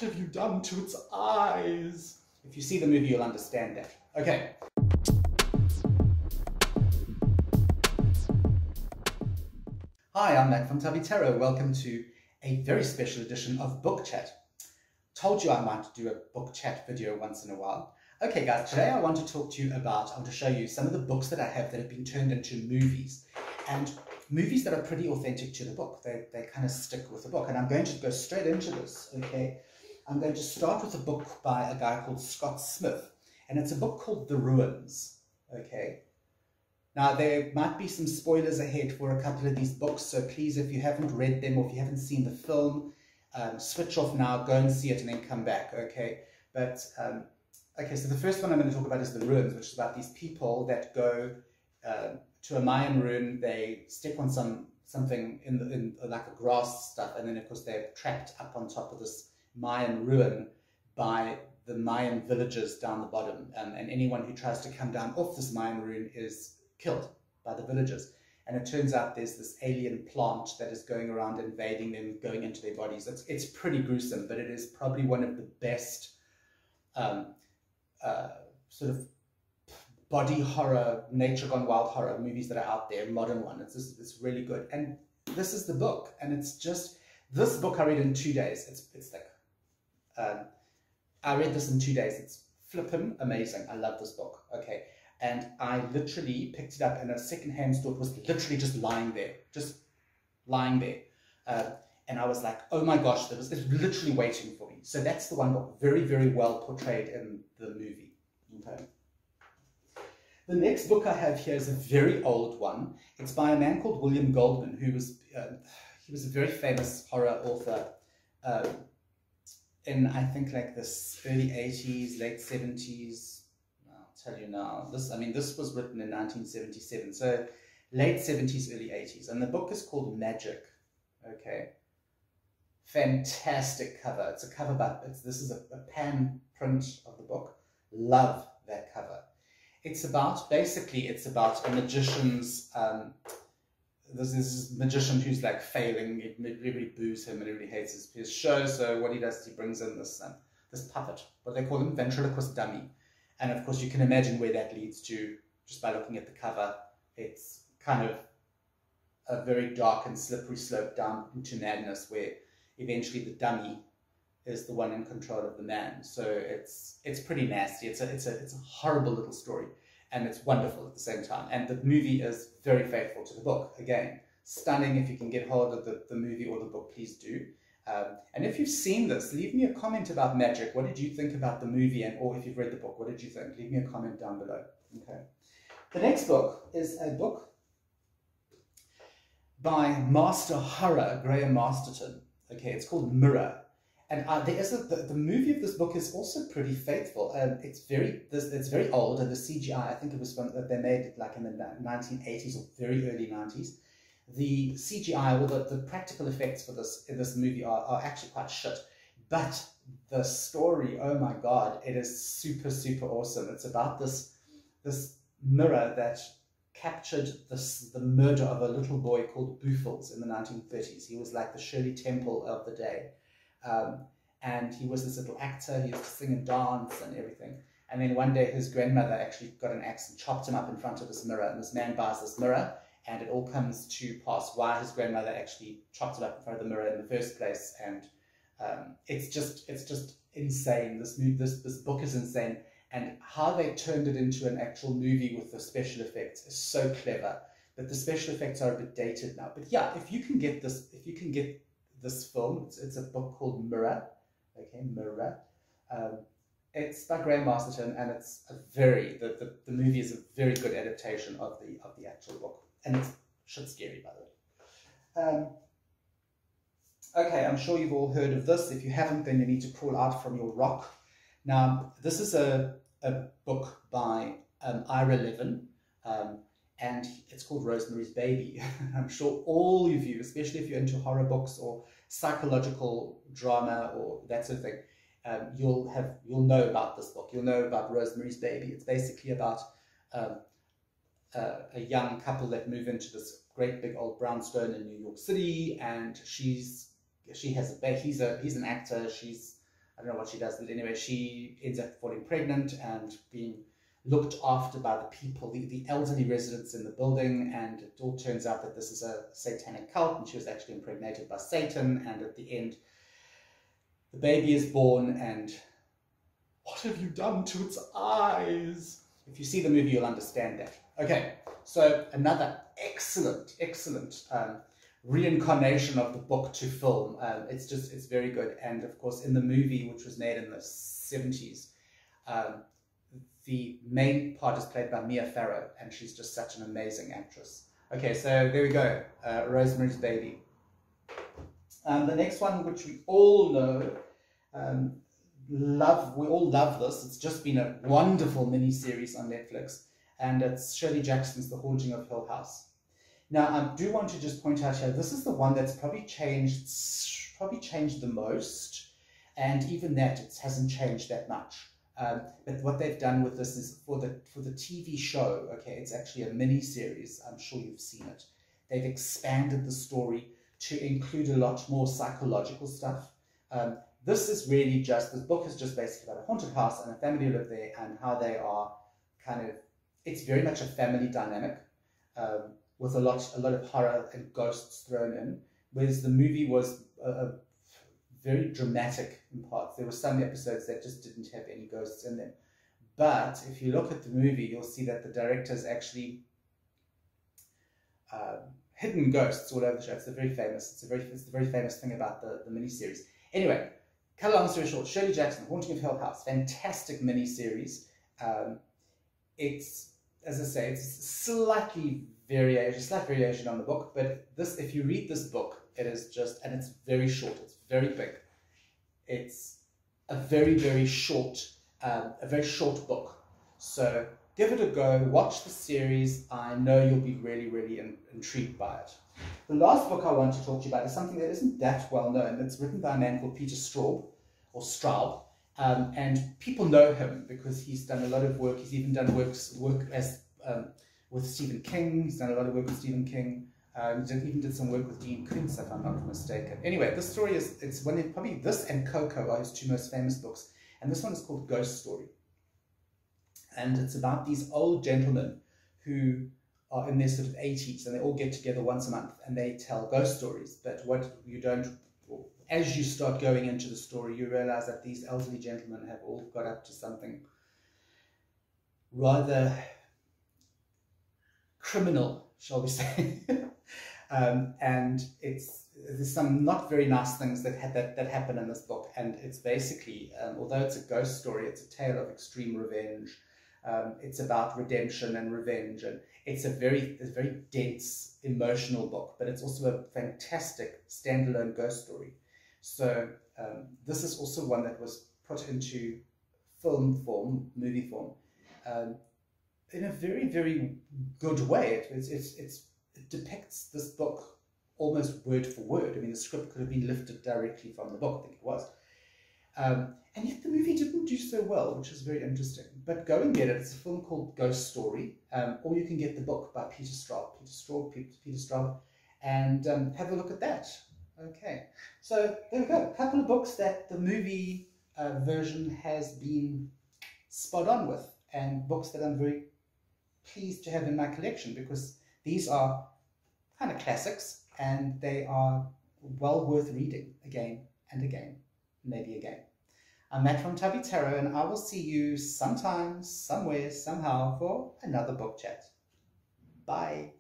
have you done to its eyes? If you see the movie, you'll understand that. Okay. Hi, I'm Matt from Tubby Tarot. Welcome to a very special edition of Book Chat. Told you I might do a book chat video once in a while. Okay guys, today I want to talk to you about, I want to show you some of the books that I have that have been turned into movies. And movies that are pretty authentic to the book. They kind of stick with the book. And I'm going to go straight into this, okay? I'm going to start with a book by a guy called Scott Smith. And it's a book called The Ruins, okay? Now, there might be some spoilers ahead for a couple of these books, so please, if you haven't read them or if you haven't seen the film, switch off now, go and see it, and then come back, okay? But, okay, so the first one I'm going to talk about is The Ruins, which is about these people that go to a Mayan ruin. They step on something in like a grass stuff, and then, of course, they're trapped up on top of this Mayan ruin by the Mayan villagers down the bottom, and anyone who tries to come down off this Mayan ruin is killed by the villagers. And it turns out there's this alien plant that is going around invading them, going into their bodies. It's pretty gruesome, but it is probably one of the best sort of body horror, nature gone wild horror movies that are out there, modern one. It's really good. And this is the book, and it's just, this book I read in 2 days. It's like, I read this in 2 days. It's flippin' amazing. I love this book, okay? And I literally picked it up in a second-hand store. It was literally just lying there, and I was like, oh my gosh, it's literally waiting for me. So that's the one book, very, very well portrayed in the movie, okay? The next book I have here is a very old one. It's by a man called William Goldman, who was, he was a very famous horror author in, I think, like this early 80s, late 70s. Tell you now, this was written in 1977, so late 70s, early 80s, and the book is called Magic, okay? Fantastic cover. It's a cover, but this is a pan print of the book. Love that cover. It's about, basically, it's about a magician's, there's this magician who's like failing. Everybody boos him and everybody hates his show, so what he does is he brings in this puppet, what they call him, ventriloquist dummy. And of course, you can imagine where that leads to just by looking at the cover. It's kind of a very dark and slippery slope down into madness, where eventually the dummy is the one in control of the man. So it's pretty nasty. It's a horrible little story, and it's wonderful at the same time. And the movie is very faithful to the book. Again, stunning. If you can get hold of the movie or the book, please do. And if you've seen this, leave me a comment about Magic. What did you think about the movie? Or if you've read the book, what did you think? Leave me a comment down below. Okay. The next book is a book by Master Horror, Graham Masterton. Okay, it's called Mirror. And the movie of this book is also pretty faithful. It's very old, and the CGI, I think it was they made it like in the 1980s or very early 90s. The CGI, or the practical effects for this movie are actually quite shit. But the story, oh my god, it is super, super awesome. It's about this mirror that captured the murder of a little boy called Boofles in the 1930s. He was like the Shirley Temple of the day. And he was this little actor. He used to sing and dance and everything. And then one day his grandmother actually got an axe and chopped him up in front of this mirror. And this man buys this mirror, and it all comes to pass why his grandmother actually chopped it up in front of the mirror in the first place. And it's just insane. This book is insane, and how they turned it into an actual movie with the special effects is so clever. But the special effects are a bit dated now. But yeah, if you can get this film, it's a book called Mirror. Okay, Mirror. It's by Graham Masterton, and it's the movie is a very good adaptation of the actual book. And it's shit scary, by the way. Okay, I'm sure you've all heard of this. If you haven't, then you need to crawl out from your rock. Now, this is a book by Ira Levin, and it's called Rosemary's Baby. I'm sure all of you, especially if you're into horror books or psychological drama or that sort of thing, you'll know about this book. You'll know about Rosemary's Baby. It's basically about a young couple that move into this great big old brownstone in New York City, and he has a baby. He's an actor. She's I don't know what she does, but anyway, she ends up falling pregnant and being looked after by the people, the elderly residents in the building, and it all turns out that this is a satanic cult, and she was actually impregnated by Satan, and at the end, the baby is born, and what have you done to its eyes? If you see the movie, you'll understand that. Okay, so another excellent reincarnation of the book to film. It's very good. And of course, in the movie, which was made in the 70s, the main part is played by Mia Farrow, and she's just such an amazing actress. Okay, so there we go, Rosemary's Baby. The next one, which we all know, we all love this. It's just been a wonderful mini-series on Netflix, and it's Shirley Jackson's The Haunting of Hill House. Now, I do want to just point out here, this is the one that's probably changed the most, and even that, it hasn't changed that much. But what they've done with this is for the TV show, okay, it's actually a mini-series. I'm sure you've seen it. They've expanded the story to include a lot more psychological stuff. This is really just, this book is just basically about a haunted house and a family who live there and how they are kind of, it's very much a family dynamic with a lot of horror and ghosts thrown in, whereas the movie was very dramatic in parts. There were some episodes that just didn't have any ghosts in them. But if you look at the movie, you'll see that the director's actually hidden ghosts all over the show. It's the very famous thing about the miniseries. Anyway, cut a long story short, Shirley Jackson, Haunting of Hill House, fantastic miniseries. It's, as I say, it's slight variation on the book, but this, if you read this book, it is just, and it's very short, it's very big. It's a very short book. So give it a go, watch the series. I know you'll be really intrigued by it. The last book I want to talk to you about is something that isn't that well known. It's written by a man called Peter Straub, and people know him because he's done a lot of work. He's even done work as with Stephen King. He's done a lot of work with Stephen King. He even did some work with Dean Koontz, if I'm not mistaken. Anyway, this story it's one of, probably this and Coco are his two most famous books. And this one is called Ghost Story. And it's about these old gentlemen who are in their sort of 80s, and they all get together once a month and they tell ghost stories. But what you don't, as you start going into the story, you realize that these elderly gentlemen have all got up to something rather criminal, shall we say. And there's some not very nice things that happen in this book, and it's basically, although it's a ghost story, it's a tale of extreme revenge. It's about redemption and revenge, and it's a very dense, emotional book, but it's also a fantastic standalone ghost story. So this is also one that was put into film form, movie form, in a very good way. It depicts this book almost word for word. I mean, the script could have been lifted directly from the book, I think it was. And yet the movie didn't do so well, which is very interesting. But go and get it. It's a film called Ghost Story, or you can get the book by Peter Straub, and have a look at that. Okay, so there we go. A couple of books that the movie version has been spot on with, and books that I'm very pleased to have in my collection, because these are kind of classics, and they are well worth reading again and again, maybe again. I'm Matt from Tubby Tarot, and I will see you sometime, somewhere, somehow for another book chat. Bye.